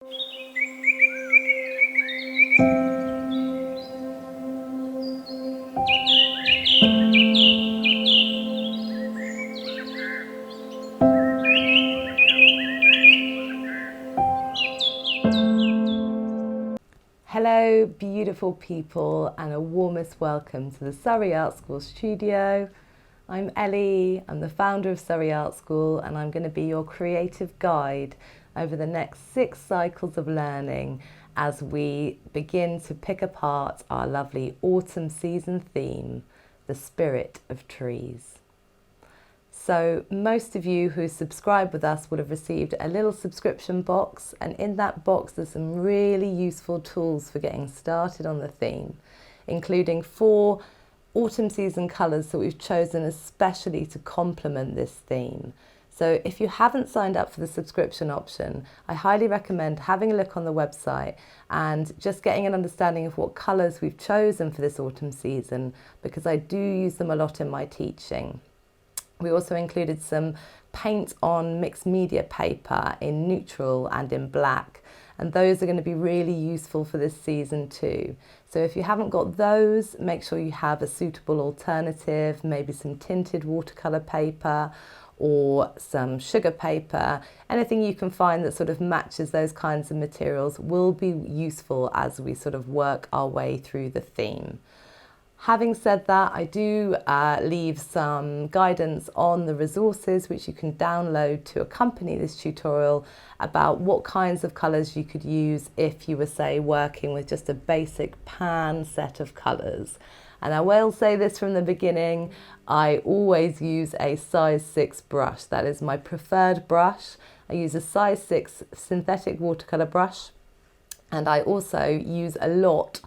Hello beautiful people, and a warmest welcome to the Surrey Art School studio. I'm Ellie, I'm the founder of Surrey Art School, and I'm going to be your creative guide over the next 6 cycles of learning as we begin to pick apart our lovely autumn season theme, the spirit of trees. So most of you who subscribe with us would have received a little subscription box, and in that box there's some really useful tools for getting started on the theme, including 4 autumn season colours that we've chosen especially to complement this theme. So if you haven't signed up for the subscription option, I highly recommend having a look on the website and just getting an understanding of what colours we've chosen for this autumn season, because I do use them a lot in my teaching. We also included some paint on mixed media paper in neutral and in black, and those are going to be really useful for this season too. So if you haven't got those, make sure you have a suitable alternative, maybe some tinted watercolour paper or some sugar paper. Anything you can find that sort of matches those kinds of materials will be useful as we sort of work our way through the theme. Having said that, I do leave some guidance on the resources which you can download to accompany this tutorial about what kinds of colours you could use if you were, say, working with just a basic pan set of colours. And I will say this from the beginning, I always use a size 6 brush. That is my preferred brush. I use a size 6 synthetic watercolour brush, and I also use a lot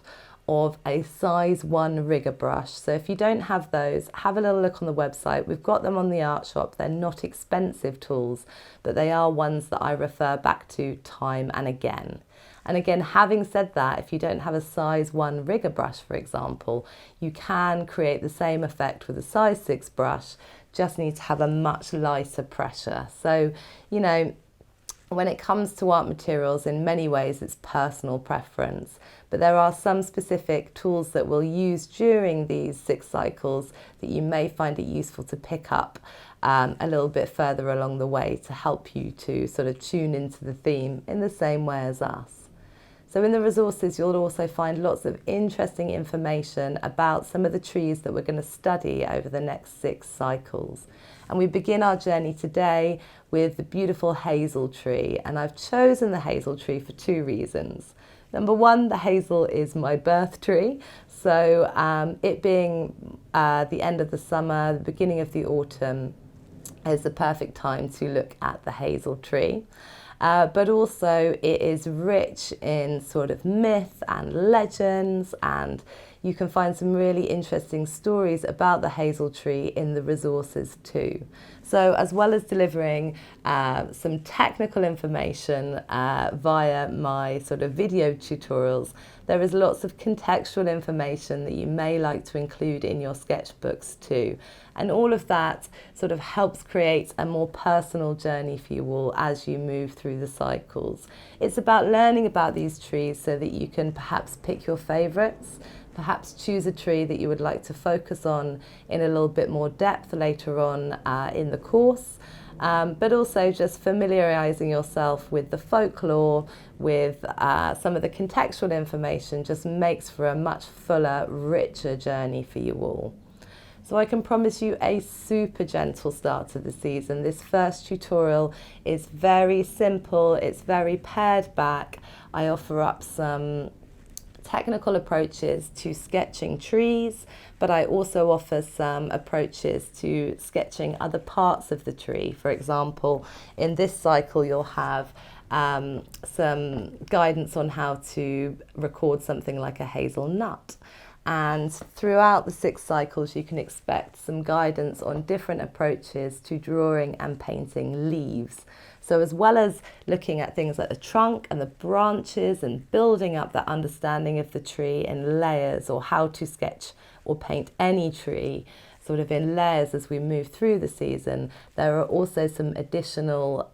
of a size 1 rigger brush. So if you don't have those, have a little look on the website. We've got them on the art shop. They're not expensive tools, but they are ones that I refer back to time and again. And again, having said that, if you don't have a size 1 rigger brush, for example, you can create the same effect with a size 6 brush, just need to have a much lighter pressure. So, you know, when it comes to art materials, in many ways it's personal preference, but there are some specific tools that we'll use during these 6 cycles that you may find it useful to pick up a little bit further along the way to help you to sort of tune into the theme in the same way as us. So in the resources, you'll also find lots of interesting information about some of the trees that we're going to study over the next 6 cycles. And we begin our journey today with the beautiful hazel tree. And I've chosen the hazel tree for 2 reasons. Number 1, the hazel is my birth tree. So it being the end of the summer, the beginning of the autumn, is the perfect time to look at the hazel tree. But also it is rich in sort of myth and legends, and you can find some really interesting stories about the hazel tree in the resources too. So as well as delivering some technical information via my sort of video tutorials, there is lots of contextual information that you may like to include in your sketchbooks too. And all of that sort of helps create a more personal journey for you all as you move through the cycles. It's about learning about these trees so that you can perhaps pick your favourites, perhaps choose a tree that you would like to focus on in a little bit more depth later on in the course. But also just familiarising yourself with the folklore, with some of the contextual information, just makes for a much fuller, richer journey for you all. So I can promise you a super gentle start to the season. This first tutorial is very simple, it's very pared back. I offer up some technical approaches to sketching trees, but I also offer some approaches to sketching other parts of the tree. For example, in this cycle you'll have some guidance on how to record something like a hazelnut. And throughout the 6 cycles you can expect some guidance on different approaches to drawing and painting leaves. So as well as looking at things like the trunk and the branches and building up that understanding of the tree in layers, or how to sketch or paint any tree sort of in layers as we move through the season, there are also some additional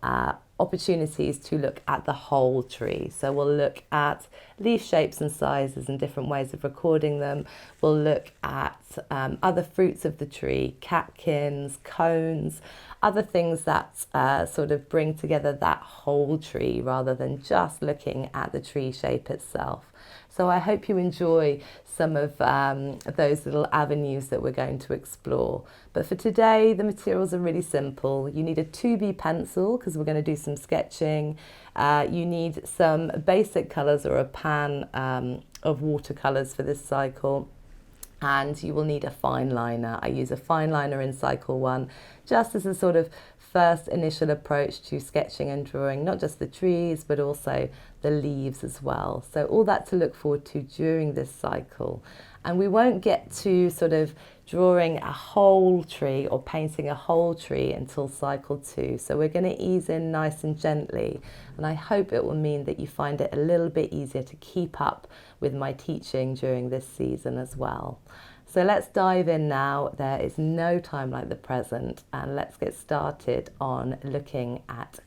opportunities to look at the whole tree. So we'll look at leaf shapes and sizes and different ways of recording them. We'll look at other fruits of the tree, catkins, cones, other things that sort of bring together that whole tree rather than just looking at the tree shape itself. So I hope you enjoy some of those little avenues that we're going to explore. But for today, the materials are really simple. You need a 2B pencil because we're going to do some sketching. You need some basic colours or a pan of watercolours for this cycle. And you will need a fine liner. I use a fine liner in cycle 1 just as a sort of first initial approach to sketching and drawing, not just the trees, but also the leaves as well. So all that to look forward to during this cycle. And we won't get to sort of drawing a whole tree or painting a whole tree until cycle 2. So we're going to ease in nice and gently. And I hope it will mean that you find it a little bit easier to keep up with my teaching during this season as well. So let's dive in now. There is no time like the present, and let's get started on looking at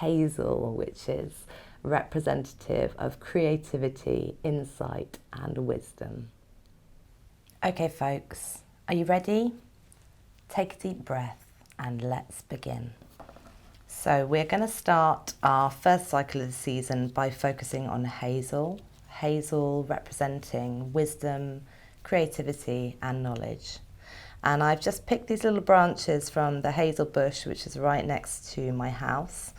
Hazel, which is representative of creativity, insight, and wisdom. Okay, folks, are you ready? Take a deep breath and let's begin. So we're going to start our first cycle of the season by focusing on Hazel. Hazel representing wisdom, creativity and knowledge. And I've just picked these little branches from the hazel bush, which is right next to my house.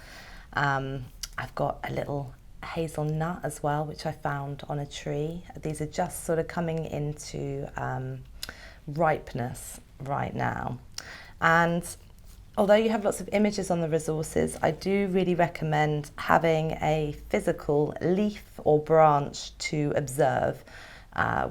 I've got a little hazelnut as well, which I found on a tree. These are just sort of coming into ripeness right now. And although you have lots of images on the resources, I do really recommend having a physical leaf or branch to observe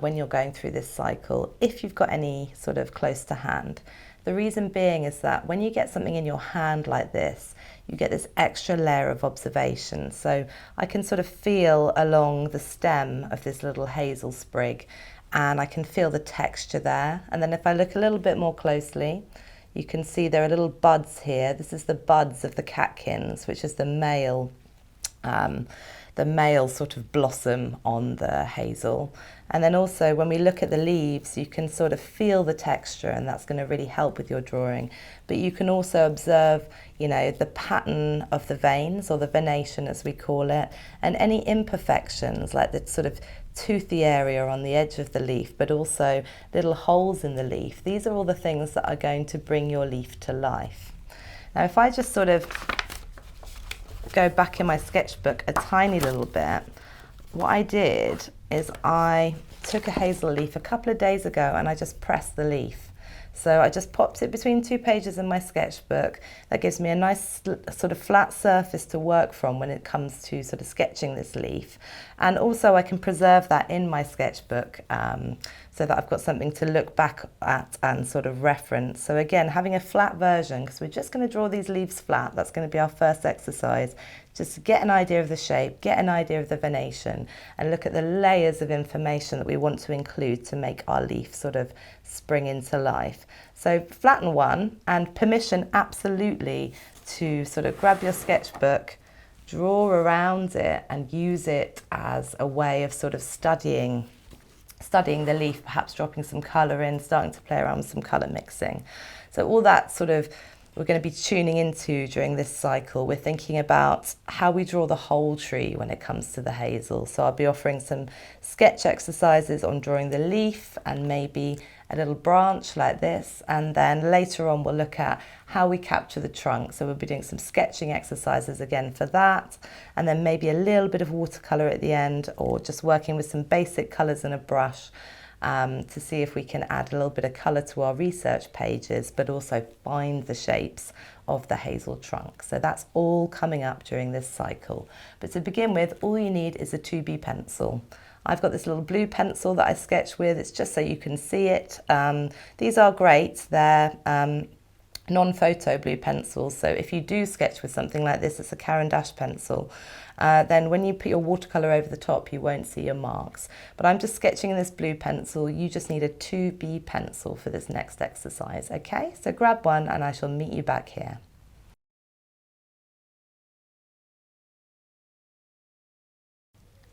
when you're going through this cycle, if you've got any sort of close to hand. The reason being is that when you get something in your hand like this, you get this extra layer of observation. So I can sort of feel along the stem of this little hazel sprig, and I can feel the texture there. And then if I look a little bit more closely, you can see there are little buds here. This is the buds of the catkins, which is the male sort of blossom on the hazel. And then also when we look at the leaves, you can sort of feel the texture, and that's going to really help with your drawing. But you can also observe, you know, the pattern of the veins, or the venation as we call it, and any imperfections like the sort of toothy area on the edge of the leaf, but also little holes in the leaf. These are all the things that are going to bring your leaf to life. Now if I just sort of go back in my sketchbook a tiny little bit, what I did is I took a hazel leaf a couple of days ago and I just pressed the leaf. So I just popped it between 2 pages in my sketchbook. That gives me a nice sort of flat surface to work from when it comes to sort of sketching this leaf. And also I can preserve that in my sketchbook so that I've got something to look back at and sort of reference. So again, having a flat version, because we're just going to draw these leaves flat. That's going to be our first exercise. Just to get an idea of the shape, get an idea of the venation, and look at the layers of information that we want to include to make our leaf sort of spring into life. So flatten one, and permission absolutely to sort of grab your sketchbook, draw around it and use it as a way of sort of studying the leaf, perhaps dropping some colour in, starting to play around with some colour mixing. So all that sort of we're going to be tuning into during this cycle. We're thinking about how we draw the whole tree when it comes to the hazel. So I'll be offering some sketch exercises on drawing the leaf and maybe a little branch like this. And then later on, we'll look at how we capture the trunk. So we'll be doing some sketching exercises again for that. And then maybe a little bit of watercolour at the end, or just working with some basic colours and a brush. To see if we can add a little bit of colour to our research pages, but also find the shapes of the hazel trunk. So that's all coming up during this cycle. But to begin with, all you need is a 2B pencil. I've got this little blue pencil that I sketch with. It's just so you can see it. These are great. They're non-photo blue pencils. So if you do sketch with something like this, it's a Caran d'Ache pencil. Then when you put your watercolour over the top, you won't see your marks. But I'm just sketching in this blue pencil. You just need a 2B pencil for this next exercise, okay? So grab one and I shall meet you back here.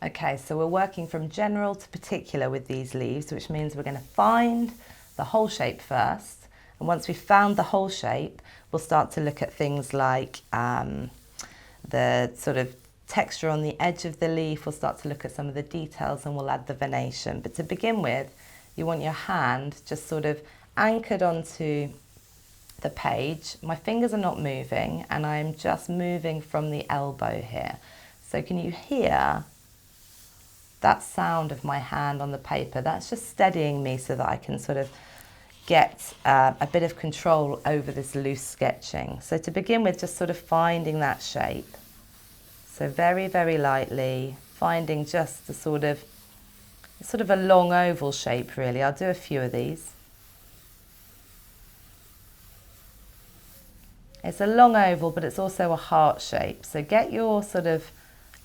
Okay, so we're working from general to particular with these leaves, which means we're going to find the whole shape first. And once we've found the whole shape, we'll start to look at things like the sort of texture on the edge of the leaf. We'll start to look at some of the details and we'll add the venation. But to begin with, you want your hand just sort of anchored onto the page. My fingers are not moving and I'm just moving from the elbow here. So can you hear that sound of my hand on the paper? That's just steadying me so that I can sort of get a bit of control over this loose sketching. So to begin with, just sort of finding that shape. So very, very lightly, finding just the sort of a long oval shape really. I'll do a few of these. It's a long oval, but it's also a heart shape. So get your sort of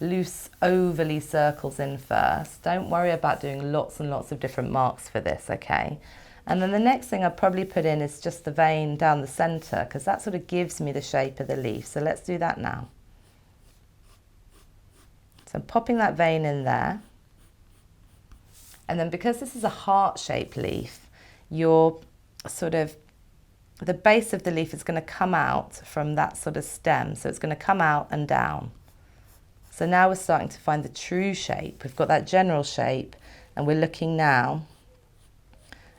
loose ovally circles in first. Don't worry about doing lots and lots of different marks for this, okay? And then the next thing I'll probably put in is just the vein down the center, because that sort of gives me the shape of the leaf. So let's do that now. So I'm popping that vein in there. And then because this is a heart-shaped leaf, your sort of, the base of the leaf is going to come out from that sort of stem. So it's going to come out and down. So now we're starting to find the true shape. We've got that general shape and we're looking now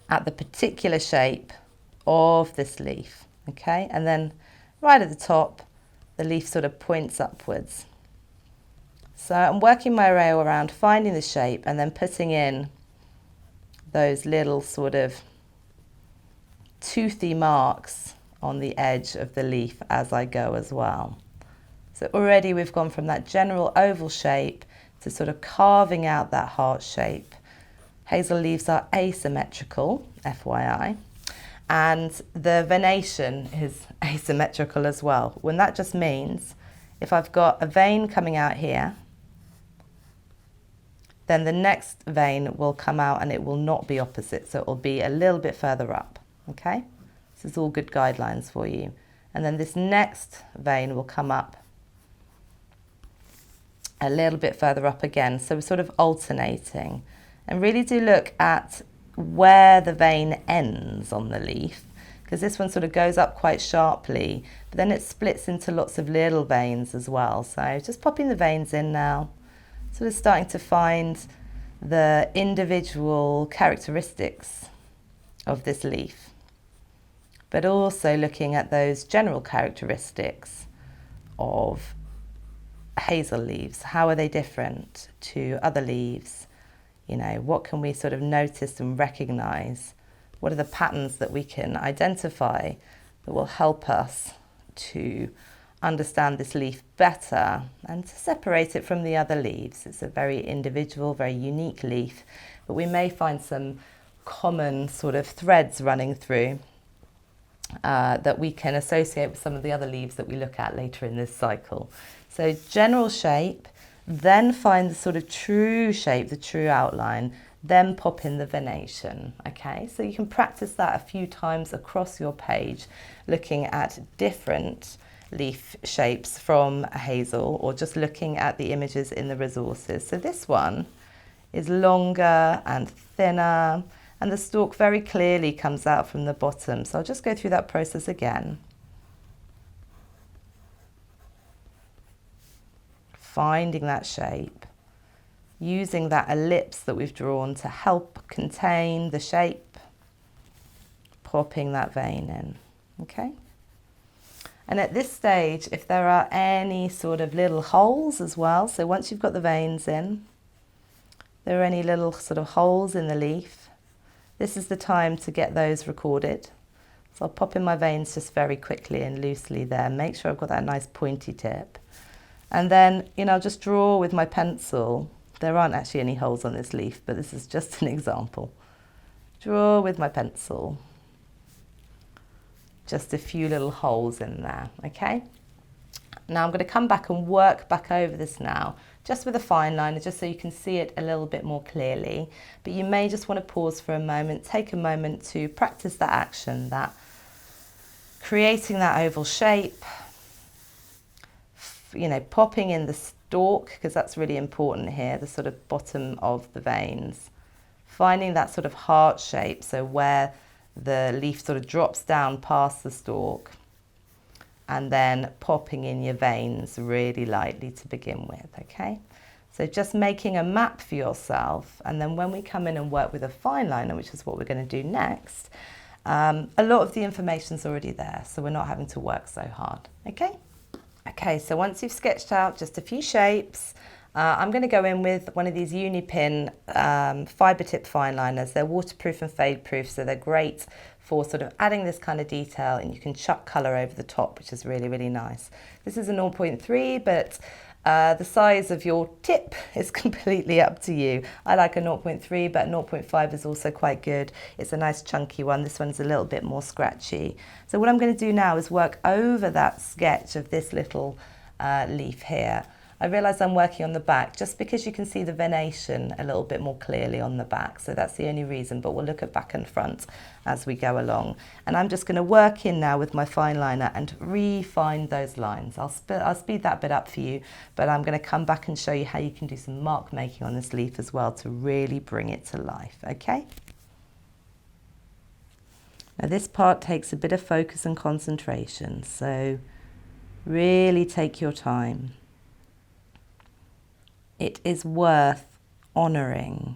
at the particular shape of this leaf, okay? And then right at the top, the leaf sort of points upwards. So I'm working my way around, finding the shape and then putting in those little sort of toothy marks on the edge of the leaf as I go as well. So already we've gone from that general oval shape to sort of carving out that heart shape. Hazel leaves are asymmetrical, FYI, and the venation is asymmetrical as well. When that just means if I've got a vein coming out here, then the next vein will come out and it will not be opposite, so it will be a little bit further up, okay? This is all good guidelines for you. And then this next vein will come up a little bit further up again, so we're sort of alternating. And really do look at where the vein ends on the leaf, because this one sort of goes up quite sharply, but then it splits into lots of little veins as well. So just popping the veins in now, sort of starting to find the individual characteristics of this leaf, but also looking at those general characteristics of hazel leaves. How are they different to other leaves? You know, what can we sort of notice and recognize? What are the patterns that we can identify that will help us to understand this leaf better and to separate it from the other leaves? It's a very individual, very unique leaf, but we may find some common sort of threads running through that we can associate with some of the other leaves that we look at later in this cycle. So general shape, then find the sort of true shape, the true outline, then pop in the venation, okay? So you can practice that a few times across your page, looking at different leaf shapes from hazel or just looking at the images in the resources. So this one is longer and thinner and the stalk very clearly comes out from the bottom. So I'll just go through that process again. Finding that shape, using that ellipse that we've drawn to help contain the shape, popping that vein in, okay? And at this stage, if there are any sort of little holes as well, so once you've got the veins in, there are any little sort of holes in the leaf, this is the time to get those recorded. So I'll pop in my veins just very quickly and loosely there, make sure I've got that nice pointy tip. And then, you know, I'll just draw with my pencil. There aren't actually any holes on this leaf, but this is just an example. Draw with my pencil. Just a few little holes in there, okay? Now I'm going to come back and work back over this now, just with a fine liner, just so you can see it a little bit more clearly. But you may just want to pause for a moment, take a moment to practice that action, that creating that oval shape, you know, popping in the stalk, because that's really important here, the sort of bottom of the veins. Finding that sort of heart shape, so where the leaf sort of drops down past the stalk, and then popping in your veins really lightly to begin with, okay? So just making a map for yourself, and then when we come in and work with a fine liner, which is what we're going to do next, a lot of the information's already there, so we're not having to work so hard, okay? Okay, so once you've sketched out just a few shapes, I'm going to go in with one of these Unipin fibre tip fine liners. They're waterproof and fade proof, so they're great for sort of adding this kind of detail, and you can chuck colour over the top, which is really, really nice. This is a 0.3, but the size of your tip is completely up to you. I like a 0.3, but 0.5 is also quite good. It's a nice chunky one. This one's a little bit more scratchy. So what I'm going to do now is work over that sketch of this little leaf here. I realise I'm working on the back just because you can see the venation a little bit more clearly on the back, so that's the only reason, but we'll look at back and front as we go along. And I'm just going to work in now with my fine liner and refine those lines. I'll speed that bit up for you, but I'm going to come back and show you how you can do some mark making on this leaf as well to really bring it to life, okay? Now this part takes a bit of focus and concentration, so really take your time. It is worth honouring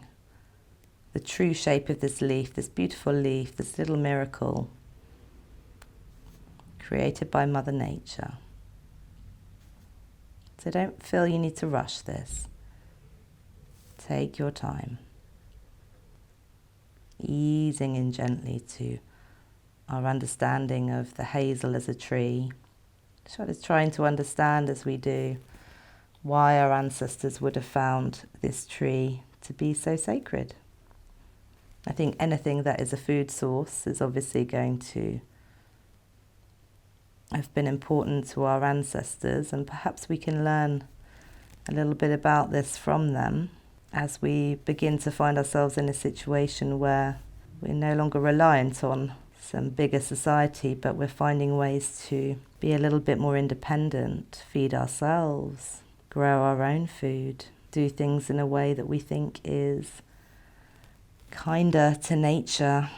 the true shape of this leaf, this beautiful leaf, this little miracle created by Mother Nature. So don't feel you need to rush this. Take your time, easing in gently to our understanding of the hazel as a tree. Just trying to understand as we do why our ancestors would have found this tree to be so sacred. I think anything that is a food source is obviously going to have been important to our ancestors, and perhaps we can learn a little bit about this from them as we begin to find ourselves in a situation where we're no longer reliant on some bigger society, but we're finding ways to be a little bit more independent, feed ourselves, grow our own food, do things in a way that we think is kinder to nature.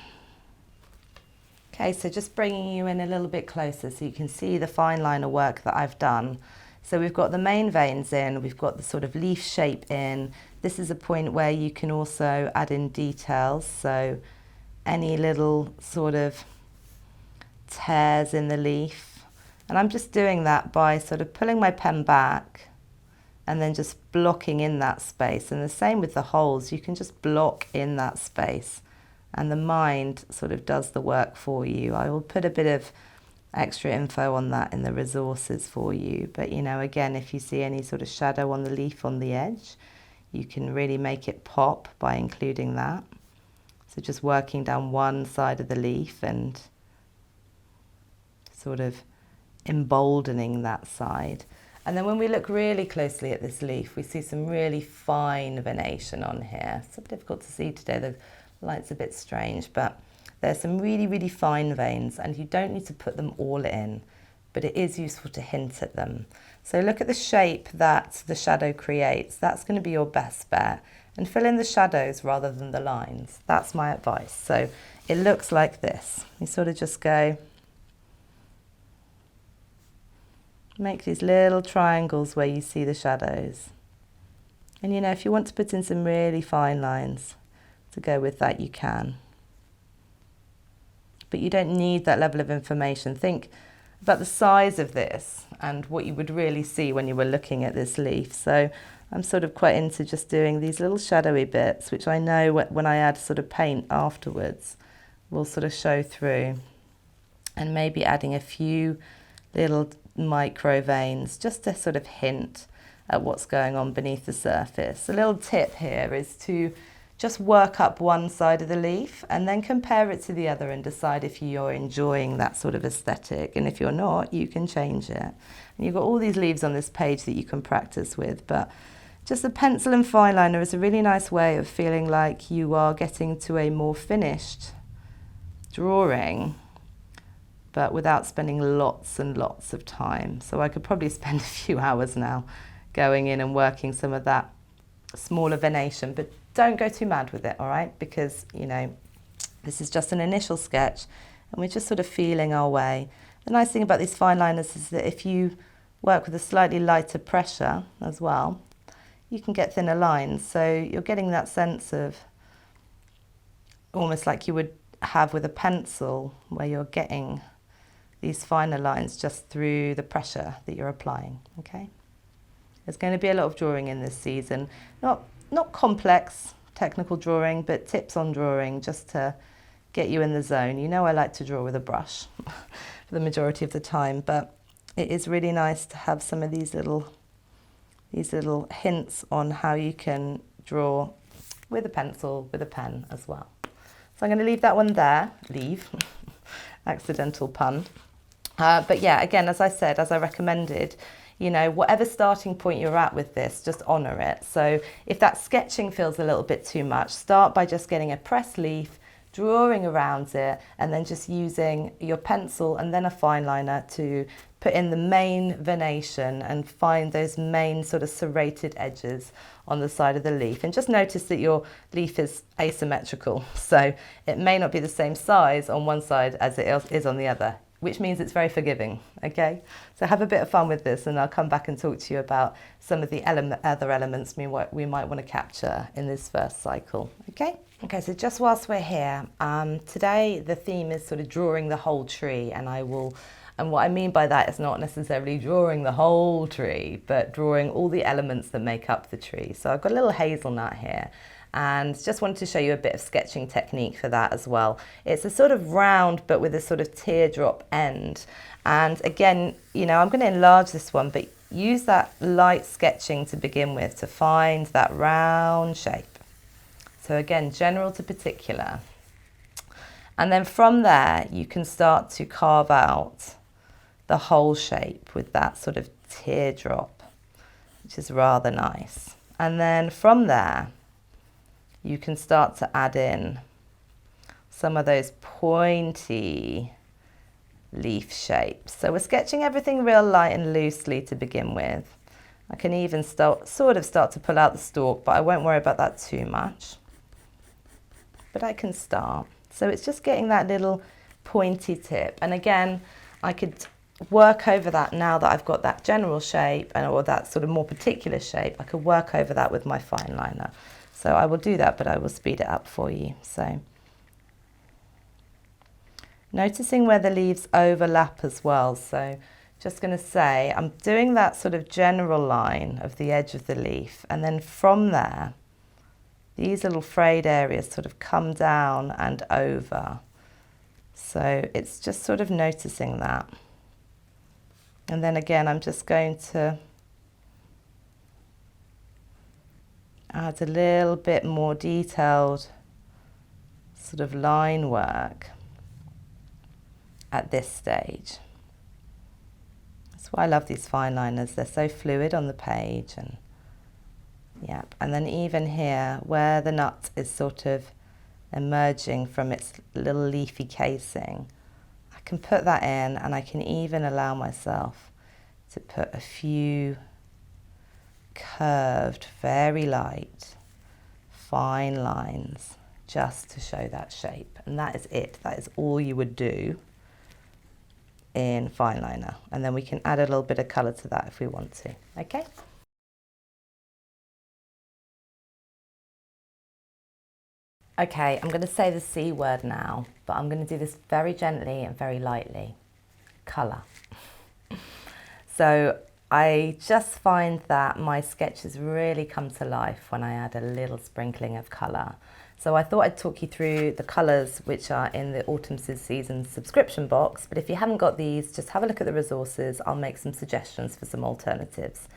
Okay, so just bringing you in a little bit closer so you can see the fine liner work that I've done. So we've got the main veins in, we've got the sort of leaf shape in. This is a point where you can also add in details, so any little sort of tears in the leaf. And I'm just doing that by sort of pulling my pen back and then just blocking in that space. And the same with the holes, you can just block in that space and the mind sort of does the work for you. I will put a bit of extra info on that in the resources for you. But you know, again, if you see any sort of shadow on the leaf on the edge, you can really make it pop by including that. So just working down one side of the leaf and sort of emboldening that side. And then when we look really closely at this leaf, we see some really fine venation on here. It's a bit difficult to see today, the light's a bit strange, but there's some really, really fine veins, and you don't need to put them all in, but it is useful to hint at them. So look at the shape that the shadow creates. That's going to be your best bet. And fill in the shadows rather than the lines. That's my advice. So it looks like this. You sort of just go, make these little triangles where you see the shadows. And you know, if you want to put in some really fine lines to go with that, you can. But you don't need that level of information. Think about the size of this and what you would really see when you were looking at this leaf. So I'm sort of quite into just doing these little shadowy bits, which I know when I add sort of paint afterwards will sort of show through. And maybe adding a few little micro veins just to sort of hint at what's going on beneath the surface. A little tip here is to just work up one side of the leaf and then compare it to the other and decide if you're enjoying that sort of aesthetic. And if you're not, you can change it. And you've got all these leaves on this page that you can practice with, but just a pencil and fine liner is a really nice way of feeling like you are getting to a more finished drawing, but without spending lots and lots of time. So I could probably spend a few hours now going in and working some of that smaller venation, but don't go too mad with it, all right? Because, you know, this is just an initial sketch and we're just sort of feeling our way. The nice thing about these fine liners is that if you work with a slightly lighter pressure as well, you can get thinner lines. So you're getting that sense of almost like you would have with a pencil, where you're getting these finer lines just through the pressure that you're applying, okay? There's going to be a lot of drawing in this season. Not complex technical drawing, but tips on drawing just to get you in the zone. You know I like to draw with a brush for the majority of the time, but it is really nice to have some of these little hints on how you can draw with a pencil, with a pen as well. So I'm going to leave that one there. Leave. Accidental pun. But yeah, again, as I said, as I recommended, you know, whatever starting point you're at with this, just honour it. So if that sketching feels a little bit too much, start by just getting a pressed leaf, drawing around it, and then just using your pencil and then a fine liner to put in the main venation and find those main sort of serrated edges on the side of the leaf. And just notice that your leaf is asymmetrical, so it may not be the same size on one side as it is on the other, which means it's very forgiving, okay? So have a bit of fun with this, and I'll come back and talk to you about some of the other elements we might want to capture in this first cycle, okay? Okay, so just whilst we're here, today the theme is sort of drawing the whole tree, and what I mean by that is not necessarily drawing the whole tree, but drawing all the elements that make up the tree. So I've got a little hazelnut here, and just wanted to show you a bit of sketching technique for that as well. It's a sort of round, but with a sort of teardrop end. And again, you know, I'm going to enlarge this one, but use that light sketching to begin with to find that round shape. So again, general to particular. And then from there, you can start to carve out the whole shape with that sort of teardrop, which is rather nice. And then from there, you can start to add in some of those pointy leaf shapes. So we're sketching everything real light and loosely to begin with. I can even start to pull out the stalk, but I won't worry about that too much. But I can start. So it's just getting that little pointy tip. And again, I could work over that now that I've got that general shape or that sort of more particular shape. I could work over that with my fine liner. So I will do that, but I will speed it up for you. So noticing where the leaves overlap as well. So just going to say, I'm doing that sort of general line of the edge of the leaf. And then from there, these little frayed areas sort of come down and over. So it's just sort of noticing that. And then again, I'm just going to add a little bit more detailed sort of line work at this stage. That's why I love these fine liners. They're so fluid on the page. And yep. And then even here, where the nut is sort of emerging from its little leafy casing, I can put that in, and I can even allow myself to put a few curved, very light, fine lines just to show that shape. And that is it. That is all you would do in fine liner. And then we can add a little bit of colour to that if we want to. Okay? Okay, I'm going to say the C word now, but I'm going to do this very gently and very lightly. Colour. So I just find that my sketches really come to life when I add a little sprinkling of colour. So I thought I'd talk you through the colours which are in the Autumn Season subscription box, but if you haven't got these, just have a look at the resources. I'll make some suggestions for some alternatives.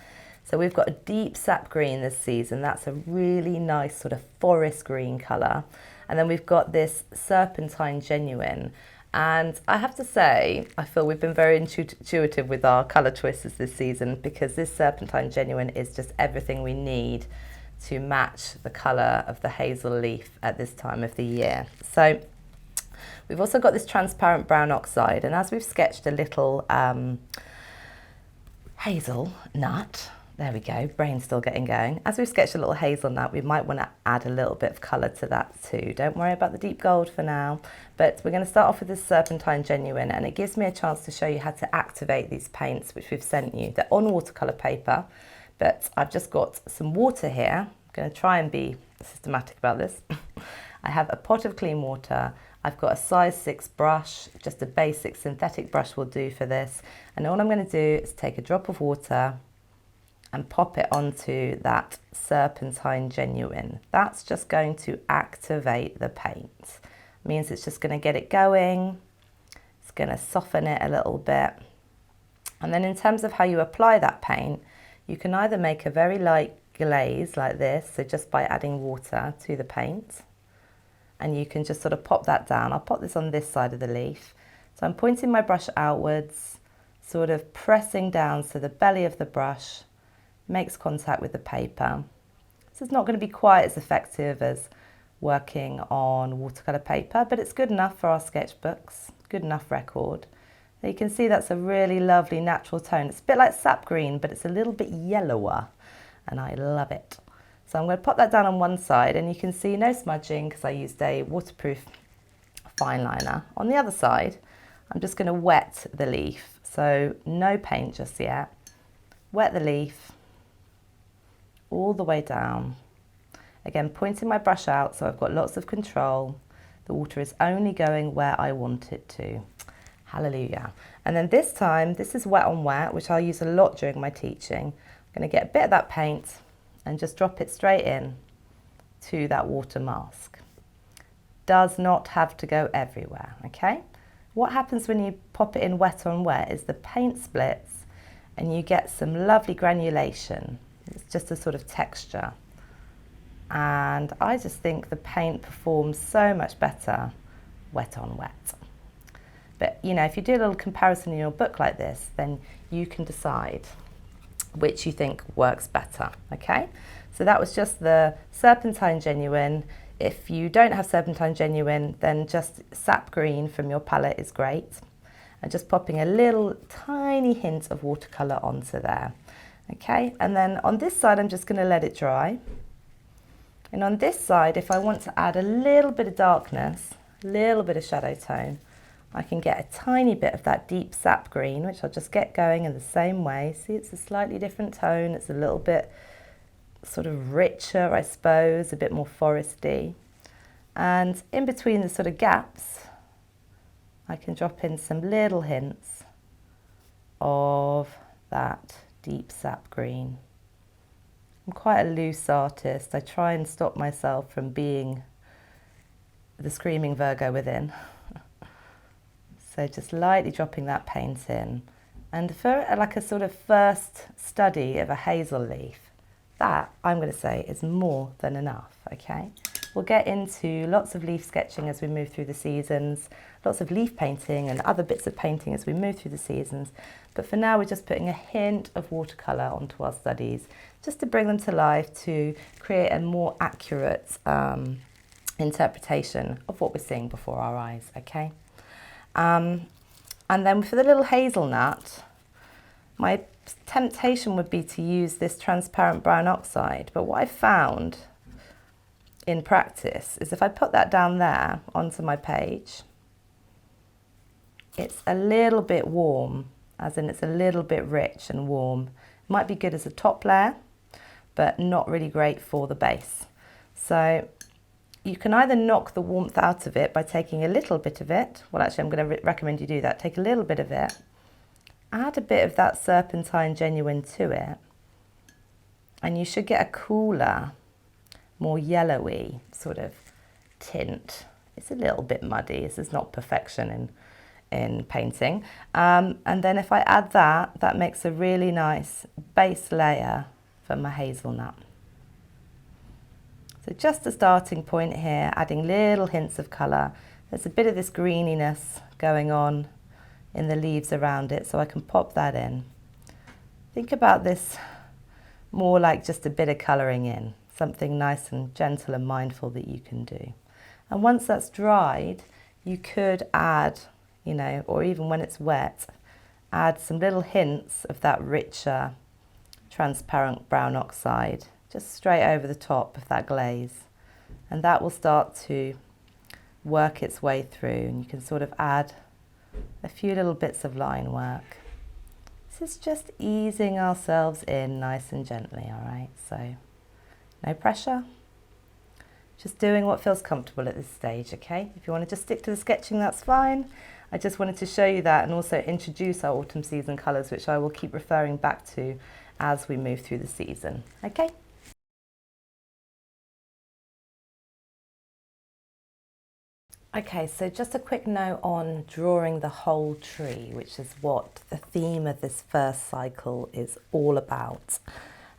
So we've got a deep sap green this season. That's a really nice sort of forest green colour. And then we've got this Serpentine Genuine. And I have to say, I feel we've been very intuitive with our colour choices this season, because this Serpentine Genuine is just everything we need to match the colour of the hazel leaf at this time of the year. So we've also got this transparent brown oxide. And as we've sketched a little hazelnut, There we go, brain's still getting going. As we've sketched a little hazelnut, we might want to add a little bit of colour to that too. Don't worry about the deep gold for now, but we're going to start off with this Serpentine Genuine, and it gives me a chance to show you how to activate these paints which we've sent you. They're on watercolour paper, but I've just got some water here. I'm going to try and be systematic about this. I have a pot of clean water. I've got a size 6 brush, just a basic synthetic brush will do for this. And all I'm going to do is take a drop of water and pop it onto that Serpentine Genuine. That's just going to activate the paint. It means it's just going to get it going. It's going to soften it a little bit. And then in terms of how you apply that paint, you can either make a very light glaze like this, so just by adding water to the paint, and you can just sort of pop that down. I'll pop this on this side of the leaf. So I'm pointing my brush outwards, sort of pressing down so the belly of the brush makes contact with the paper. This is not going to be quite as effective as working on watercolour paper, but it's good enough for our sketchbooks, good enough record. Now you can see that's a really lovely natural tone. It's a bit like sap green, but it's a little bit yellower, and I love it. So I'm going to pop that down on one side, and you can see no smudging because I used a waterproof fine liner. On the other side, I'm just going to wet the leaf, so no paint just yet. Wet the leaf all the way down. Again, pointing my brush out so I've got lots of control. The water is only going where I want it to. Hallelujah. And then this time, this is wet on wet, which I'll use a lot during my teaching. I'm going to get a bit of that paint and just drop it straight in to that water mask. Does not have to go everywhere, okay? What happens when you pop it in wet on wet is the paint splits and you get some lovely granulation. It's just a sort of texture. And I just think the paint performs so much better wet on wet. But you know, if you do a little comparison in your book like this, then you can decide which you think works better, okay? So that was just the Serpentine Genuine. If you don't have Serpentine Genuine, then just sap green from your palette is great. And just popping a little tiny hint of watercolour onto there. Okay, and then on this side, I'm just going to let it dry. And on this side, if I want to add a little bit of darkness, a little bit of shadow tone, I can get a tiny bit of that deep sap green, which I'll just get going in the same way. See, it's a slightly different tone. It's a little bit sort of richer, I suppose, a bit more foresty. And in between the sort of gaps, I can drop in some little hints of that deep sap green. I'm quite a loose artist. I try and stop myself from being the screaming Virgo within. So just lightly dropping that paint in. And for like a sort of first study of a hazel leaf, that I'm going to say is more than enough, okay? We'll get into lots of leaf sketching as we move through the seasons, lots of leaf painting and other bits of painting as we move through the seasons. But for now, we're just putting a hint of watercolour onto our studies, just to bring them to life, to create a more accurate interpretation of what we're seeing before our eyes, okay? And then for the little hazelnut, my temptation would be to use this transparent brown oxide, but what I found in practice is if I put that down there onto my page, it's a little bit warm, as in it's a little bit rich and warm. It might be good as a top layer, but not really great for the base. So you can either knock the warmth out of it by taking a little bit of it. Well, actually, I'm going to recommend you do that. Take a little bit of it, add a bit of that Serpentine Genuine to it, and you should get a cooler, more yellowy sort of tint. It's a little bit muddy. This is not perfection in painting. And then if I add that, that makes a really nice base layer for my hazelnut. So just a starting point here, adding little hints of colour. There's a bit of this greeniness going on in the leaves around it, so I can pop that in. Think about this more like just a bit of colouring in, something nice and gentle and mindful that you can do. And once that's dried, you could add, you know, or even when it's wet, add some little hints of that richer transparent brown oxide just straight over the top of that glaze, and that will start to work its way through, and you can sort of add a few little bits of line work. This is just easing ourselves in nice and gently, all right? So no pressure, just doing what feels comfortable at this stage, okay? If you want to just stick to the sketching, that's fine. I just wanted to show you that and also introduce our autumn season colours, which I will keep referring back to as we move through the season, okay? Okay, so just a quick note on drawing the whole tree, which is what the theme of this first cycle is all about.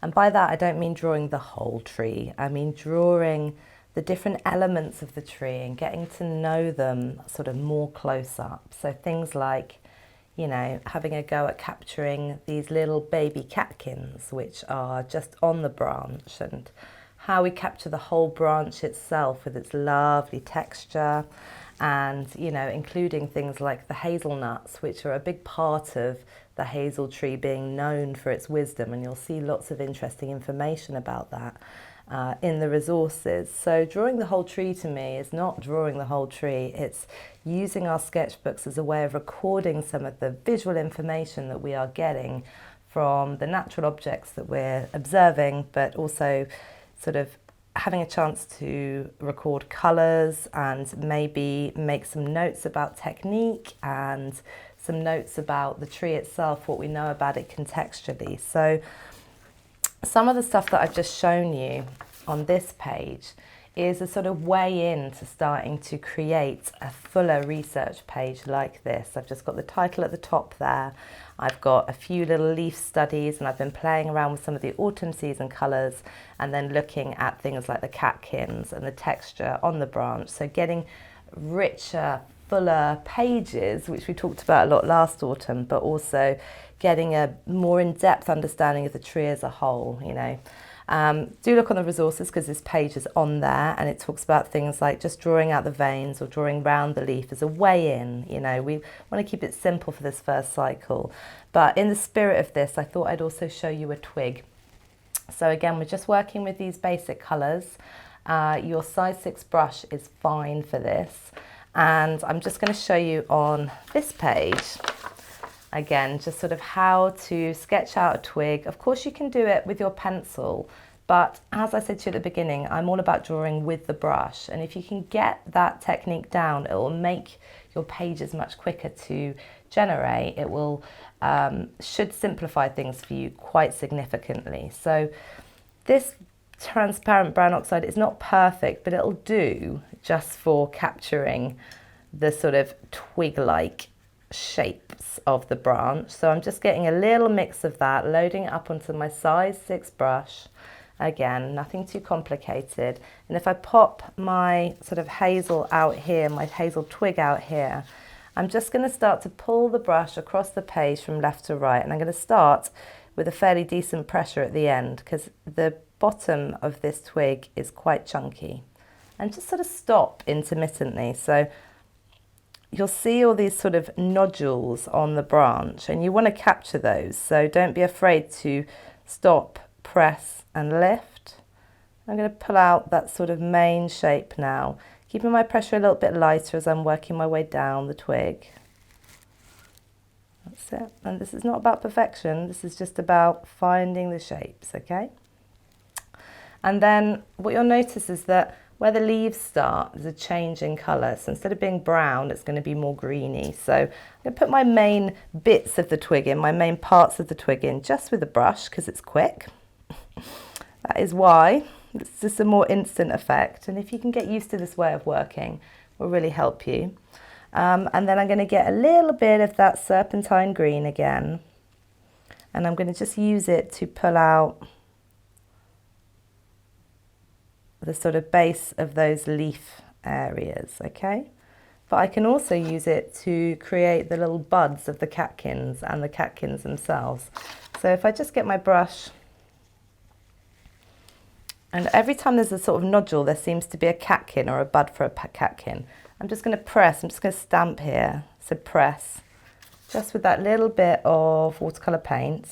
And by that, I don't mean drawing the whole tree. I mean drawing the different elements of the tree and getting to know them sort of more close up. So things like, you know, having a go at capturing these little baby catkins, which are just on the branch, and how we capture the whole branch itself with its lovely texture, and, you know, including things like the hazelnuts, which are a big part of the hazel tree being known for its wisdom, and you'll see lots of interesting information about that in the resources. So drawing the whole tree to me is not drawing the whole tree, it's using our sketchbooks as a way of recording some of the visual information that we are getting from the natural objects that we're observing, but also sort of having a chance to record colours and maybe make some notes about technique and some notes about the tree itself, what we know about it contextually. So some of the stuff that I've just shown you on this page is a sort of way into starting to create a fuller research page like this. I've just got the title at the top there. I've got a few little leaf studies, and I've been playing around with some of the autumn season colours and then looking at things like the catkins and the texture on the branch. So getting richer, fuller pages, which we talked about a lot last autumn, but also getting a more in-depth understanding of the tree as a whole, you know. Do look on the resources because this page is on there, and it talks about things like just drawing out the veins or drawing round the leaf as a way in. You know, we want to keep it simple for this first cycle, but in the spirit of this, I thought I'd also show you a twig. So again, we're just working with these basic colours. Your size 6 brush is fine for this, and I'm just going to show you on this page again, just sort of how to sketch out a twig. Of course, you can do it with your pencil, but as I said to you at the beginning, I'm all about drawing with the brush. And if you can get that technique down, it will make your pages much quicker to generate. It will should simplify things for you quite significantly. So this transparent brown oxide is not perfect, but it'll do just for capturing the sort of twig-like shapes of the branch. So I'm just getting a little mix of that, loading it up onto my size 6 brush. Again, nothing too complicated. And if I pop my sort of hazel out here, my hazel twig out here, I'm just going to start to pull the brush across the page from left to right. And I'm going to start with a fairly decent pressure at the end because the bottom of this twig is quite chunky. And just sort of stop intermittently. So you'll see all these sort of nodules on the branch, and you want to capture those. So don't be afraid to stop, press and lift. I'm going to pull out that sort of main shape now, keeping my pressure a little bit lighter as I'm working my way down the twig. That's it. And this is not about perfection. This is just about finding the shapes, okay? And then what you'll notice is that where the leaves start, there's a change in colour. So instead of being brown, it's going to be more greeny. So I'm going to put my main bits of the twig in, my main parts of the twig in, just with a brush because it's quick. That is why. It's just a more instant effect. And if you can get used to this way of working, it will really help you. And then I'm going to get a little bit of that serpentine green again. And I'm going to just use it to pull out the sort of base of those leaf areas, okay? But I can also use it to create the little buds of the catkins and the catkins themselves. So if I just get my brush, and every time there's a sort of nodule, there seems to be a catkin or a bud for a catkin. I'm just going to press, I'm just going to stamp here, so press, just with that little bit of watercolour paint,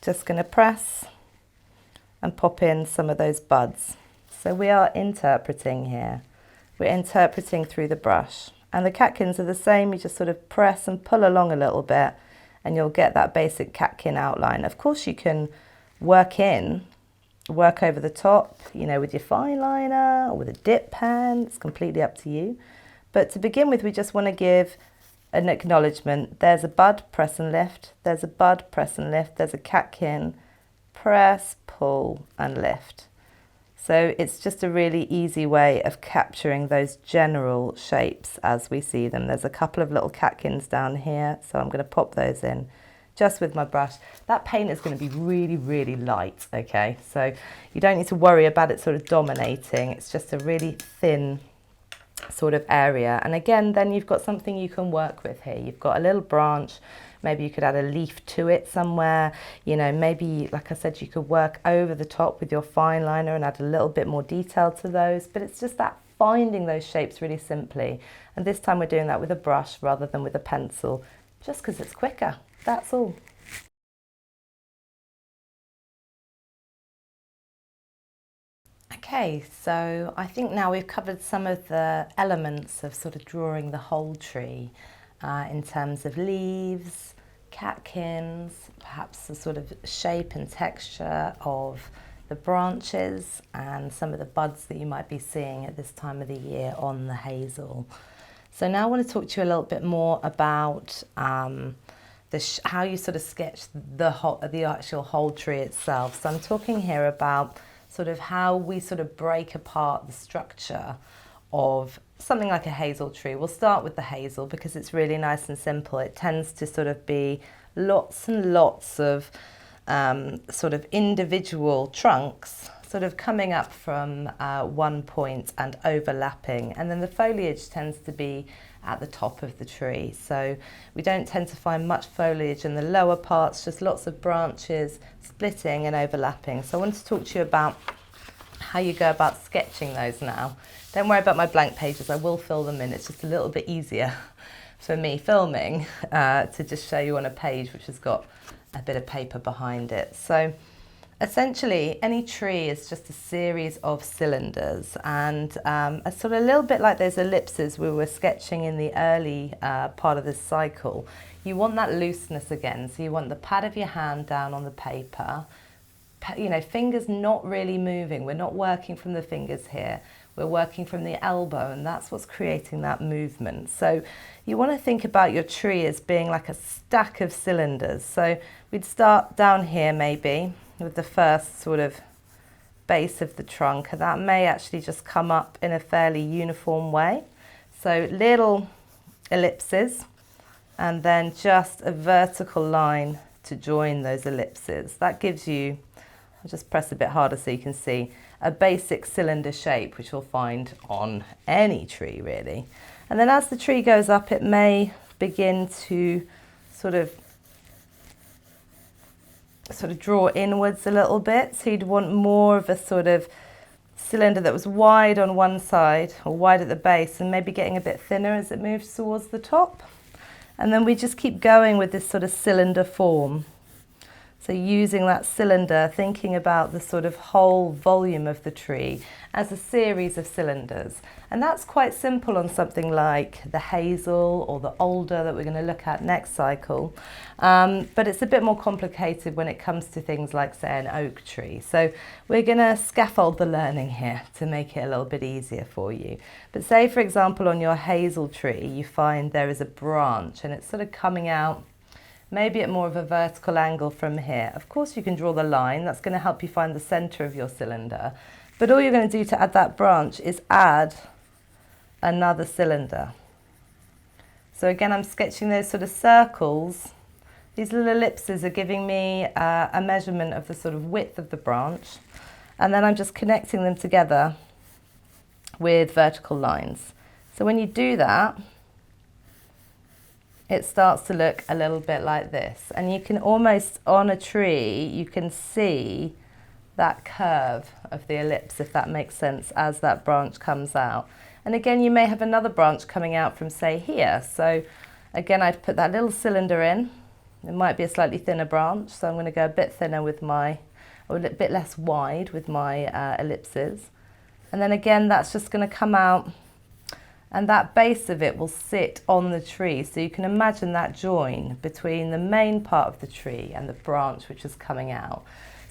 just going to press and pop in some of those buds. So we are interpreting here. We're interpreting through the brush. And the catkins are the same. You just sort of press and pull along a little bit and you'll get that basic catkin outline. Of course you can work over the top, you know, with your fine liner or with a dip pen. It's completely up to you. But to begin with, we just want to give an acknowledgement. There's a bud, press and lift. There's a bud, press and lift. There's a catkin, press, pull and lift. So it's just a really easy way of capturing those general shapes as we see them. There's a couple of little catkins down here, so I'm going to pop those in just with my brush. That paint is going to be really, really light, okay? So you don't need to worry about it sort of dominating. It's just a really thin sort of area. And again, then you've got something you can work with here. You've got a little branch. Maybe you could add a leaf to it somewhere. You know, maybe, like I said, you could work over the top with your fine liner and add a little bit more detail to those. But it's just that finding those shapes really simply. And this time we're doing that with a brush rather than with a pencil, just because it's quicker. That's all. Okay, so I think now we've covered some of the elements of sort of drawing the whole tree in terms of leaves, catkins, perhaps the sort of shape and texture of the branches and some of the buds that you might be seeing at this time of the year on the hazel. So now I want to talk to you a little bit more about how you sort of sketch the actual whole tree itself. So I'm talking here about sort of how we sort of break apart the structure of something like a hazel tree. We'll start with the hazel because it's really nice and simple. It tends to sort of be lots and lots of sort of individual trunks sort of coming up from one point and overlapping, and then the foliage tends to be at the top of the tree. So we don't tend to find much foliage in the lower parts, just lots of branches splitting and overlapping. So I want to talk to you about how you go about sketching those now. Don't worry about my blank pages, I will fill them in. It's just a little bit easier for me filming to just show you on a page which has got a bit of paper behind it. So essentially, any tree is just a series of cylinders, and a sort of a little bit like those ellipses we were sketching in the early part of this cycle. You want that looseness again, so you want the pad of your hand down on the paper, you know, fingers not really moving. We're not working from the fingers here. We're working from the elbow, and that's what's creating that movement. So you want to think about your tree as being like a stack of cylinders. So we'd start down here maybe with the first sort of base of the trunk, and that may actually just come up in a fairly uniform way. So little ellipses, and then just a vertical line to join those ellipses. That gives you, I'll just press a bit harder so you can see, a basic cylinder shape which you'll find on any tree really. And then as the tree goes up, it may begin to sort of draw inwards a little bit. So you'd want more of a sort of cylinder that was wide on one side or wide at the base, and maybe getting a bit thinner as it moves towards the top. And then we just keep going with this sort of cylinder form. So using that cylinder, thinking about the sort of whole volume of the tree as a series of cylinders. And that's quite simple on something like the hazel or the alder that we're going to look at next cycle. But it's a bit more complicated when it comes to things like, say, an oak tree. So we're going to scaffold the learning here to make it a little bit easier for you. But say, for example, on your hazel tree, you find there is a branch and it's sort of coming out maybe at more of a vertical angle from here. Of course you can draw the line, that's going to help you find the centre of your cylinder. But all you're going to do to add that branch is add another cylinder. So again, I'm sketching those sort of circles. These little ellipses are giving me a measurement of the sort of width of the branch. And then I'm just connecting them together with vertical lines. So when you do that, it starts to look a little bit like this. And you can almost, on a tree, you can see that curve of the ellipse, if that makes sense, as that branch comes out. And again, you may have another branch coming out from, say, here. So again, I'd put that little cylinder in, It might be a slightly thinner branch, so I'm going to go a bit thinner with my, or a bit less wide with my ellipses. And then again, that's just going to come out, and that base of it will sit on the tree. So you can imagine that join between the main part of the tree and the branch which is coming out.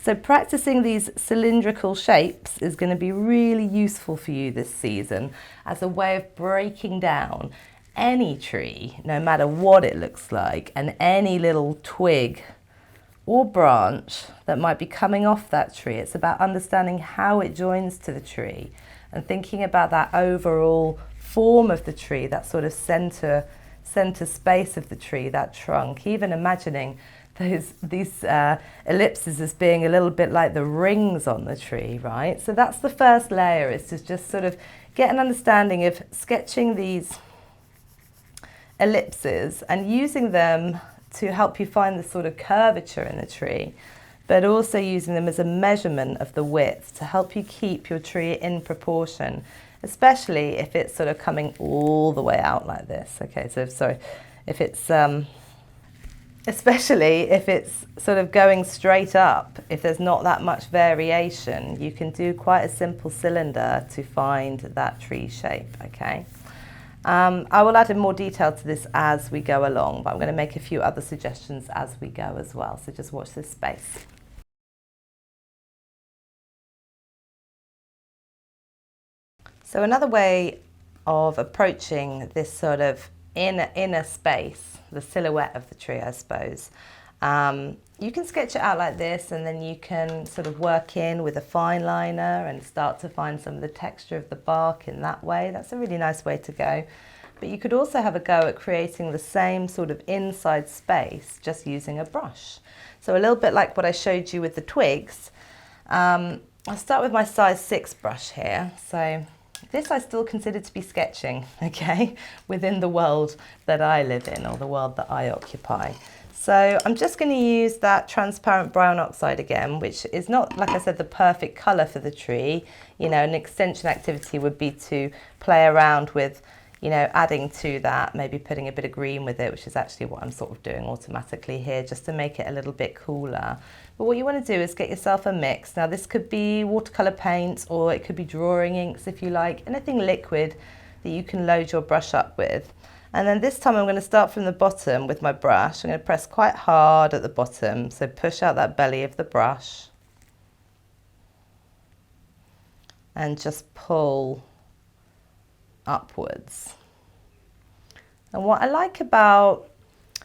So practicing these cylindrical shapes is going to be really useful for you this season as a way of breaking down any tree, no matter what it looks like, and any little twig or branch that might be coming off that tree. It's about understanding how it joins to the tree and thinking about that overall form of the tree, that sort of center space of the tree, that trunk, even imagining these ellipses as being a little bit like the rings on the tree, right? So that's the first layer, is to just sort of get an understanding of sketching these ellipses and using them to help you find the sort of curvature in the tree, but also using them as a measurement of the width to help you keep your tree in proportion, especially if it's sort of coming all the way out like this. Okay, so sorry, if it's especially if it's sort of going straight up, if there's not that much variation, you can do quite a simple cylinder to find that tree shape, okay? I will add in more detail to this as we go along, but I'm going to make a few other suggestions as we go as well, so just watch this space. So another way of approaching this sort of inner space, the silhouette of the tree, I suppose, you can sketch it out like this, and then you can sort of work in with a fine liner and start to find some of the texture of the bark in that way. That's a really nice way to go. But you could also have a go at creating the same sort of inside space just using a brush. So a little bit like what I showed you with the twigs. I'll start with my size 6 brush here. So this I still consider to be sketching, okay, within the world that I live in, or the world that I occupy. So I'm just going to use that transparent brown oxide again, which is not, like I said, the perfect colour for the tree. You know, an extension activity would be to play around with, you know, adding to that, maybe putting a bit of green with it, which is actually what I'm sort of doing automatically here, just to make it a little bit cooler. But what you want to do is get yourself a mix. Now this could be watercolour paints, or it could be drawing inks if you like, anything liquid that you can load your brush up with. And then this time I'm going to start from the bottom with my brush. I'm going to press quite hard at the bottom, so push out that belly of the brush and just pull upwards. And what I like about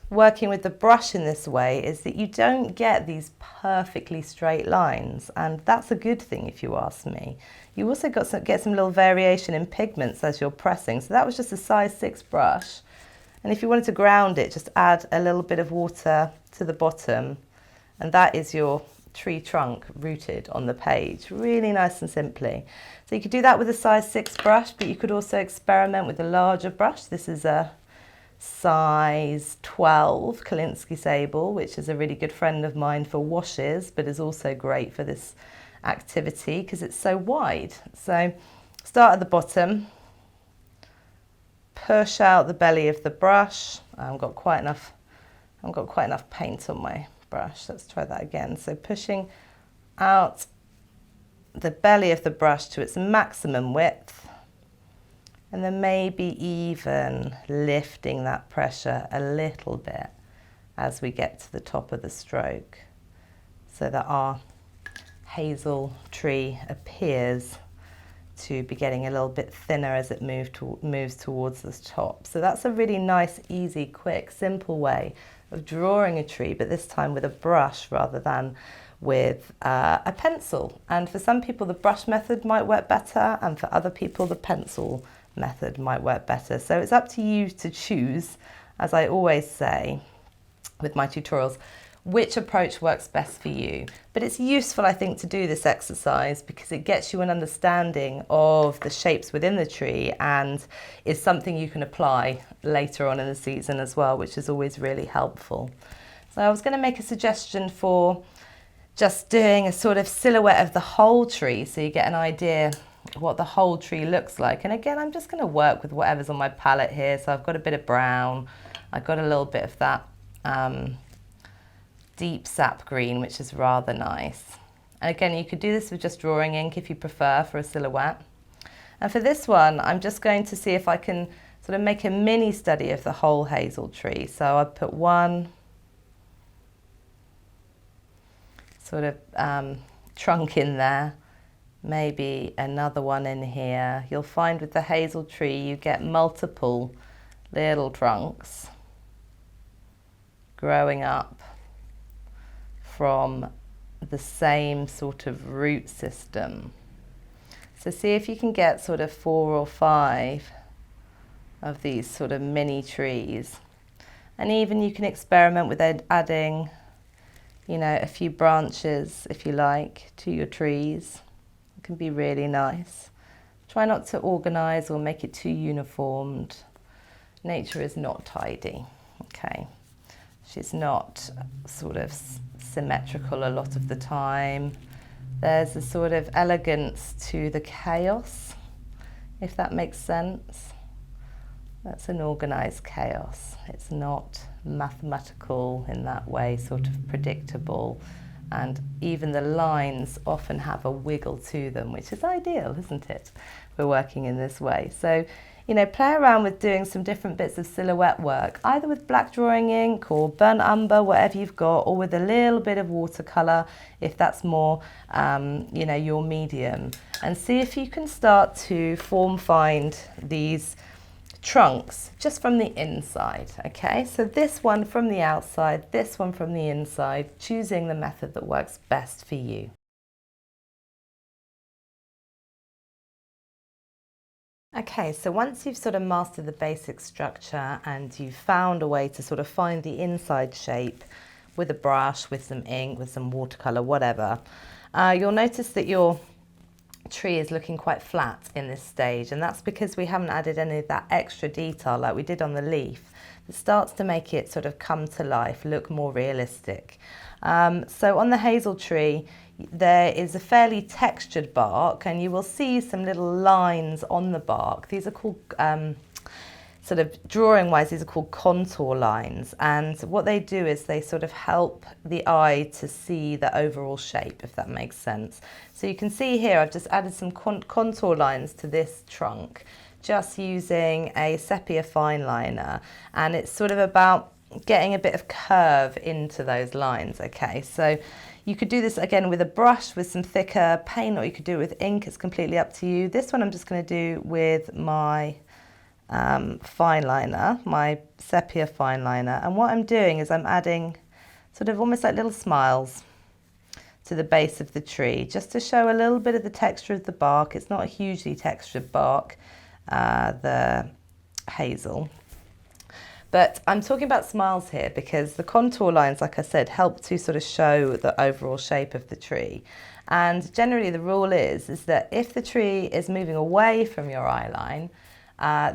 working with the brush in this way is that you don't get these perfectly straight lines, and that's a good thing if you ask me. You also get some little variation in pigments as you're pressing. So that was just a size 6 brush, and if you wanted to ground it, just add a little bit of water to the bottom, and that is your tree trunk rooted on the page, really nice and simply. So you could do that with a size 6 brush, but you could also experiment with a larger brush. This is a size 12 Kolinsky sable, which is a really good friend of mine for washes, but is also great for this activity because it's so wide. So start at the bottom, push out the belly of the brush. I've got quite enough paint on my brush. Let's try that again. So pushing out the belly of the brush to its maximum width, and then maybe even lifting that pressure a little bit as we get to the top of the stroke, so that our hazel tree appears to be getting a little bit thinner as it moves towards the top. So that's a really nice, easy, quick, simple way of drawing a tree, but this time with a brush rather than with a pencil. And for some people the brush method might work better, and for other people the pencil method might work better. So it's up to you to choose, as I always say with my tutorials, which approach works best for you. But it's useful, I think, to do this exercise because it gets you an understanding of the shapes within the tree and is something you can apply later on in the season as well, which is always really helpful. So I was going to make a suggestion for just doing a sort of silhouette of the whole tree, so you get an idea what the whole tree looks like. And again, I'm just going to work with whatever's on my palette here. So I've got a bit of brown, I've got a little bit of that deep sap green, which is rather nice. And again, you could do this with just drawing ink if you prefer for a silhouette. And for this one, I'm just going to see if I can sort of make a mini study of the whole hazel tree. So I put one sort of trunk in there, maybe another one in here. You'll find with the hazel tree you get multiple little trunks growing up from the same sort of root system. So see if you can get sort of 4 or 5 of these sort of mini trees. And even you can experiment with adding, you know, a few branches, if you like, to your trees. It can be really nice. Try not to organize or make it too uniformed. Nature is not tidy, okay? She's not sort of symmetrical a lot of the time. There's a sort of elegance to the chaos, if that makes sense. That's an organized chaos. It's not mathematical in that way, sort of predictable. And even the lines often have a wiggle to them, which is ideal, isn't it? We're working in this way. So, you know, play around with doing some different bits of silhouette work, either with black drawing ink or burnt umber, whatever you've got, or with a little bit of watercolour, if that's more, you know, your medium. And see if you can start to find these trunks just from the inside, okay? So this one from the outside, this one from the inside, choosing the method that works best for you. Okay, so once you've sort of mastered the basic structure and you've found a way to sort of find the inside shape with a brush, with some ink, with some watercolour, whatever, you'll notice that your tree is looking quite flat in this stage, and that's because we haven't added any of that extra detail like we did on the leaf that starts to make it sort of come to life, look more realistic. So on the hazel tree there is a fairly textured bark, and you will see some little lines on the bark. These are called sort of drawing wise, these are called contour lines, and what they do is they sort of help the eye to see the overall shape, if that makes sense. So you can see here I've just added some contour lines to this trunk just using a sepia fine liner, and it's sort of about getting a bit of curve into those lines. Okay, so you could do this again with a brush with some thicker paint, or you could do it with ink. It's completely up to you. This one I'm just going to do with my fine liner, my sepia fine liner, and what I'm doing is I'm adding sort of almost like little smiles to the base of the tree, just to show a little bit of the texture of the bark. It's not a hugely textured bark, the hazel. But I'm talking about smiles here because the contour lines, like I said, help to sort of show the overall shape of the tree. And generally the rule is that if the tree is moving away from your eye line,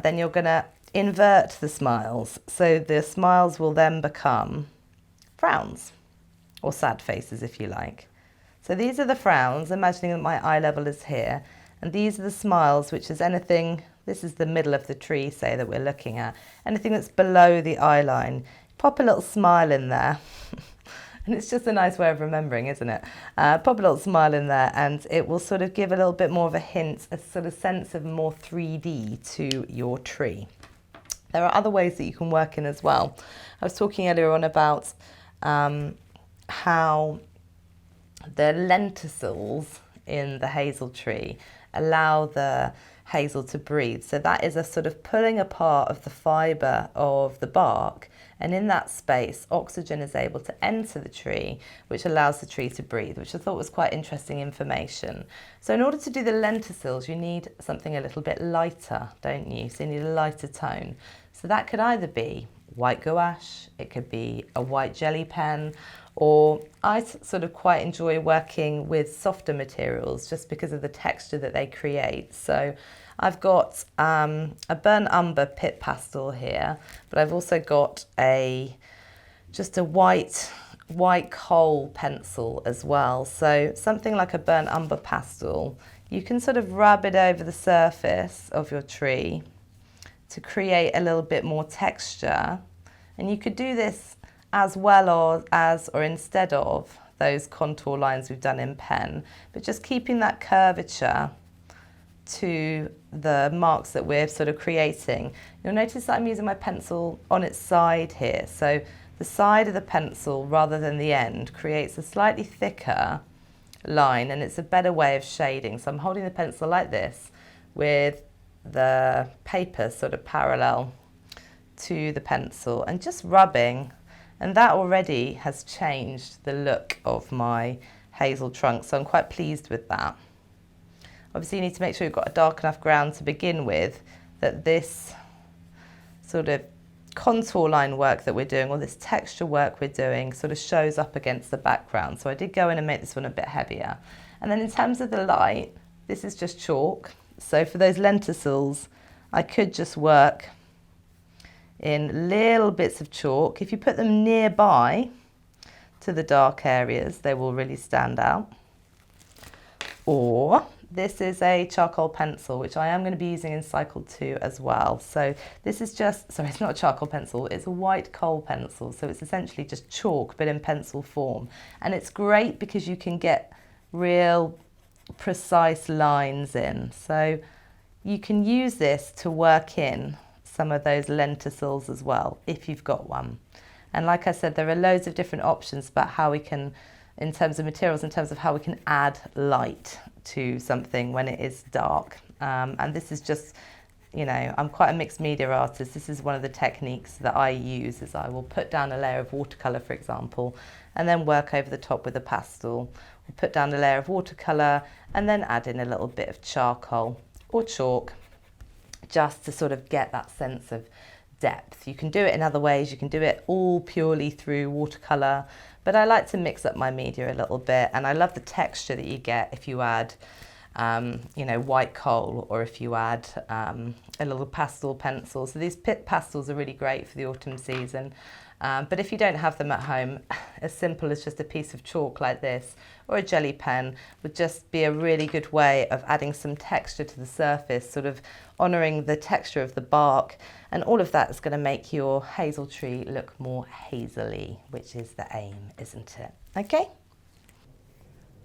then you're going to invert the smiles. So the smiles will then become frowns, or sad faces if you like. So these are the frowns, imagining that my eye level is here. And these are the smiles, which is anything, this is the middle of the tree, say, that we're looking at. Anything that's below the eye line, pop a little smile in there. And it's just a nice way of remembering, isn't it? Pop a little smile in there and it will sort of give a little bit more of a hint, a sort of sense of more 3D to your tree. There are other ways that you can work in as well. I was talking earlier on about how the lenticels in the hazel tree allow the hazel to breathe. So that is a sort of pulling apart of the fibre of the bark, and in that space oxygen is able to enter the tree, which allows the tree to breathe, which I thought was quite interesting information. So in order to do the lenticels you need something a little bit lighter, don't you? So you need a lighter tone. So that could either be white gouache, it could be a white jelly pen, or I sort of quite enjoy working with softer materials just because of the texture that they create. So I've got a burnt umber pit pastel here, but I've also got just a white coal pencil as well. So something like a burnt umber pastel, you can sort of rub it over the surface of your tree to create a little bit more texture. And you could do this as well as or instead of those contour lines we've done in pen, but just keeping that curvature to the marks that we're sort of creating. You'll notice that I'm using my pencil on its side here. So the side of the pencil rather than the end creates a slightly thicker line, and it's a better way of shading. So I'm holding the pencil like this with the paper sort of parallel to the pencil and just rubbing, and that already has changed the look of my hazel trunk, so I'm quite pleased with that. Obviously you need to make sure you've got a dark enough ground to begin with, that this sort of contour line work that we're doing, or this texture work we're doing, sort of shows up against the background. So I did go in and make this one a bit heavier. And then in terms of the light, this is just chalk. So for those lenticels, I could just work in little bits of chalk. If you put them nearby to the dark areas, they will really stand out. Or this is a charcoal pencil, which I am going to be using in cycle 2 as well. So this is just, sorry, it's not a charcoal pencil, it's a white coal pencil. So it's essentially just chalk, but in pencil form. And it's great because you can get real precise lines in. So you can use this to work in some of those lenticels as well, if you've got one. And like I said, there are loads of different options about how we can, in terms of materials, in terms of how we can add light to something when it is dark. And this is just, you know, I'm quite a mixed media artist. This is one of the techniques that I use, is I will put down a layer of watercolour, for example, and then work over the top with a pastel. We'll put down a layer of watercolour and then add in a little bit of charcoal or chalk, just to sort of get that sense of depth. You can do it in other ways. You can do it all purely through watercolour, but I like to mix up my media a little bit, and I love the texture that you get if you add, you know, white coal, or if you add a little pastel pencil. So these pit pastels are really great for the autumn season. But if you don't have them at home, as simple as just a piece of chalk like this or a jelly pen would just be a really good way of adding some texture to the surface, sort of honouring the texture of the bark, and all of that is going to make your hazel tree look more hazily, which is the aim, isn't it? Okay?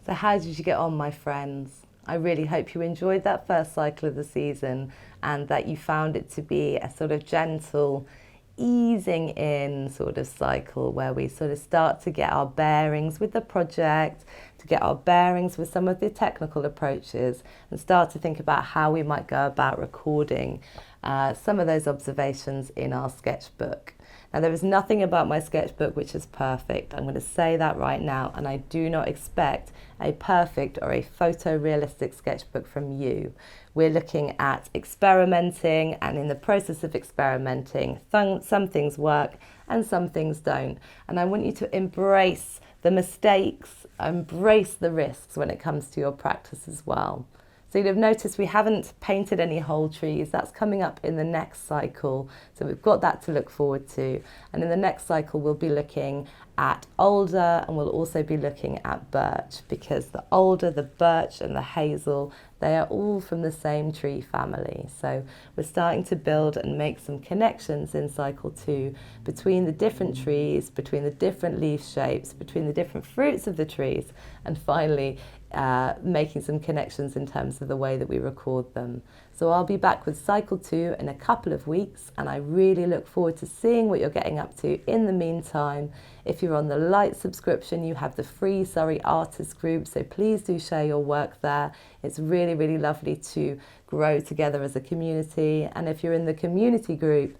So how did you get on, my friends? I really hope you enjoyed that first cycle of the season, and that you found it to be a sort of gentle easing in sort of cycle where we sort of start to get our bearings with the project, to get our bearings with some of the technical approaches, and start to think about how we might go about recording some of those observations in our sketchbook. Now, there is nothing about my sketchbook which is perfect. I'm going to say that right now, and I do not expect a perfect or a photorealistic sketchbook from you. We're looking at experimenting, and in the process of experimenting, some things work and some things don't. And I want you to embrace the mistakes, embrace the risks when it comes to your practice as well. So you'll have noticed we haven't painted any whole trees. That's coming up in the next cycle. So we've got that to look forward to. And in the next cycle, we'll be looking at alder, and we'll also be looking at birch, because the alder, the birch and the hazel, they are all from the same tree family. So we're starting to build and make some connections in cycle 2 between the different trees, between the different leaf shapes, between the different fruits of the trees, and finally making some connections in terms of the way that we record them. So I'll be back with cycle 2 in a couple of weeks, and I really look forward to seeing what you're getting up to in the meantime. If you're on the Light subscription, you have the free Surrey Artist group, so please do share your work there. It's really, really lovely to grow together as a community. And if you're in the community group,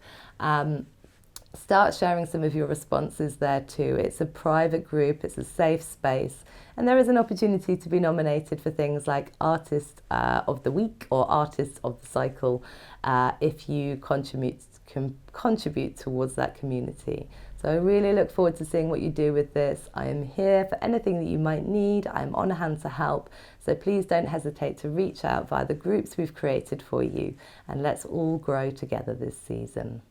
start sharing some of your responses there too. It's a private group, it's a safe space, and there is an opportunity to be nominated for things like Artist of the Week or Artist of the Cycle if you contribute towards that community. So I really look forward to seeing what you do with this. I am here for anything that you might need. I'm on hand to help. So please don't hesitate to reach out via the groups we've created for you, and let's all grow together this season.